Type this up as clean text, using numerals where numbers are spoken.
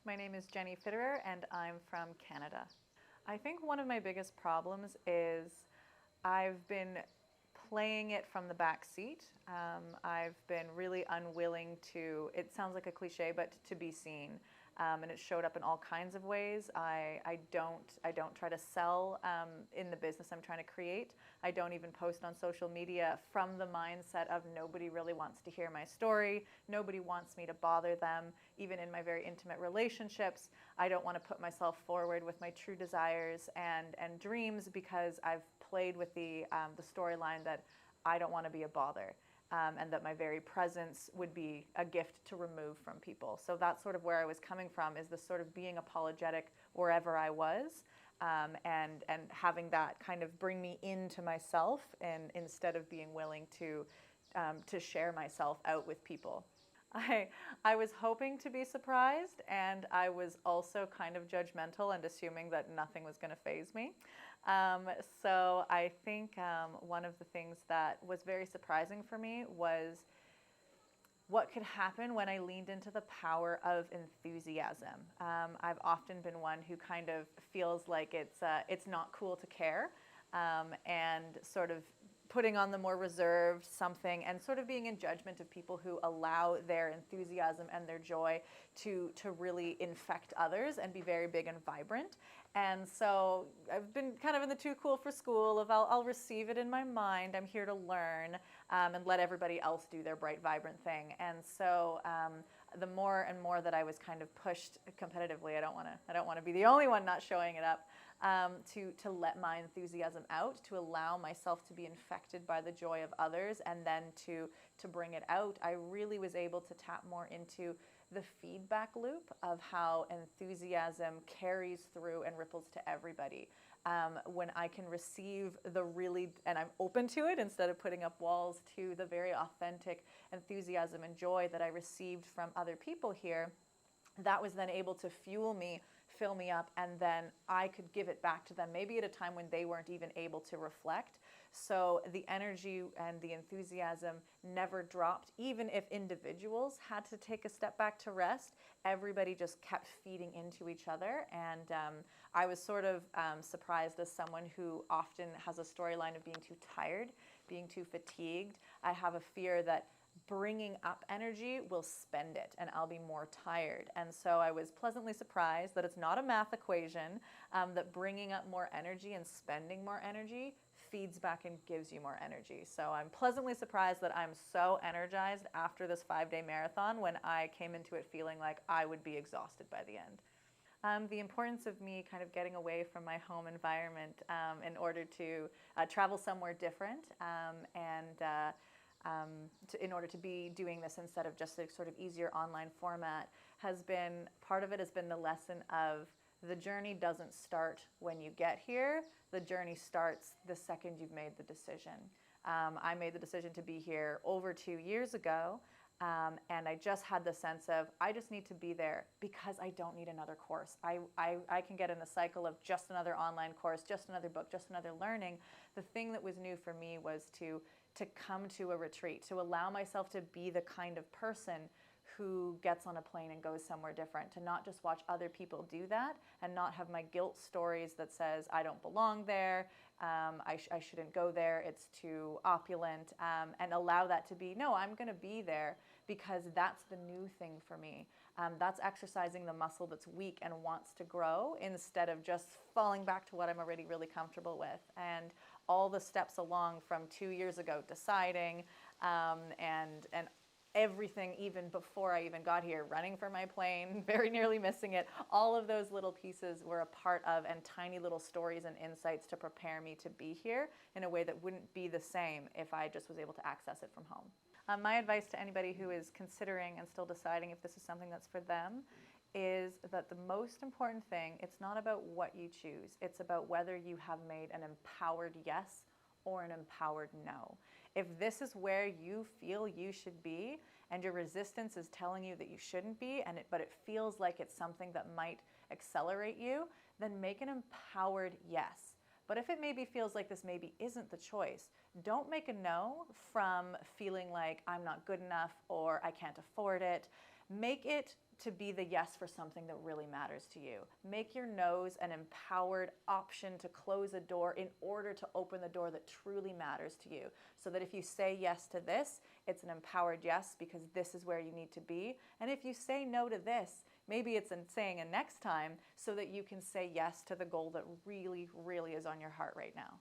My name is Jenny Fitterer and I'm from Canada. I think one of my biggest problems is I've been playing it from the back seat. I've been really unwilling to, it sounds like a cliche, but to be seen. And it showed up in all kinds of ways. I don't try to sell in the business I'm trying to create. I don't even post on social media from the mindset of nobody really wants to hear my story. Nobody wants me to bother them. Even in my very intimate relationships, I don't want to put myself forward with my true desires and dreams because I've played with the storyline that I don't want to be a bother. And that my very presence would be a gift to remove from people. So that's sort of where I was coming from, is this sort of being apologetic wherever I was, and having that kind of bring me into myself, and instead of being willing to share myself out with people. I was hoping to be surprised, and I was also kind of judgmental and assuming that nothing was going to faze me. So I think one of the things that was very surprising for me was what could happen when I leaned into the power of enthusiasm. I've often been one who kind of feels like it's not cool to care, and sort of putting on the more reserved something, and sort of being in judgment of people who allow their enthusiasm and their joy to really infect others and be very big and vibrant. And so I've been kind of in the too cool for school of I'll receive it in my mind, I'm here to learn, and let everybody else do their bright, vibrant thing. And so the more and more that I was kind of pushed competitively, I don't want to be the only one not showing it up, to let my enthusiasm out, to allow myself to be infected by the joy of others, and then to bring it out. I really was able to tap more into the feedback loop of how enthusiasm carries through and ripples to everybody. When I can receive the really, and I'm open to it instead of putting up walls, to the very authentic enthusiasm and joy that I received from other people here, that was then able to fuel me, fill me up, and then I could give it back to them, maybe at a time when they weren't even able to reflect. So the energy and the enthusiasm never dropped. Even if individuals had to take a step back to rest, everybody just kept feeding into each other. And I was sort of surprised, as someone who often has a storyline of being too tired, being too fatigued. I have a fear that bringing up energy will spend it and I'll be more tired. And so I was pleasantly surprised that it's not a math equation, that bringing up more energy and spending more energy feeds back and gives you more energy. So I'm pleasantly surprised that I'm so energized after this 5-day marathon, when I came into it feeling like I would be exhausted by the end. The importance of me kind of getting away from my home environment in order to travel somewhere different, in order to be doing this instead of just a sort of easier online format, has been, part of it has been the lesson of the journey doesn't start when you get here. The journey starts the second you've made the decision. I made the decision to be here over 2 years ago, and I just had the sense of, I just need to be there because I don't need another course. I can get in the cycle of just another online course, just another book, just another learning. The thing that was new for me was to come to a retreat, to allow myself to be the kind of person who gets on a plane and goes somewhere different, to not just watch other people do that and not have my guilt stories that says I don't belong there, I shouldn't go there, it's too opulent, and allow that to be, no, I'm going to be there because that's the new thing for me. That's exercising the muscle that's weak and wants to grow, instead of just falling back to what I'm already really comfortable with. And all the steps along from 2 years ago, deciding, and everything, even before I even got here, running for my plane, very nearly missing it, all of those little pieces were a part of, and tiny little stories and insights to prepare me to be here in a way that wouldn't be the same if I just was able to access it from home. My advice to anybody who is considering and still deciding if this is something that's for them is that the most important thing, it's not about what you choose, it's about whether you have made an empowered yes or an empowered no. If this is where you feel you should be, and your resistance is telling you that you shouldn't be, but it feels like it's something that might accelerate you, then make an empowered yes. But if it maybe feels like this maybe isn't the choice, don't make a no from feeling like I'm not good enough or I can't afford it. Make it to be the yes for something that really matters to you. Make your no's an empowered option to close a door in order to open the door that truly matters to you. So that if you say yes to this, it's an empowered yes because this is where you need to be. And if you say no to this, maybe it's saying a next time so that you can say yes to the goal that really, really is on your heart right now.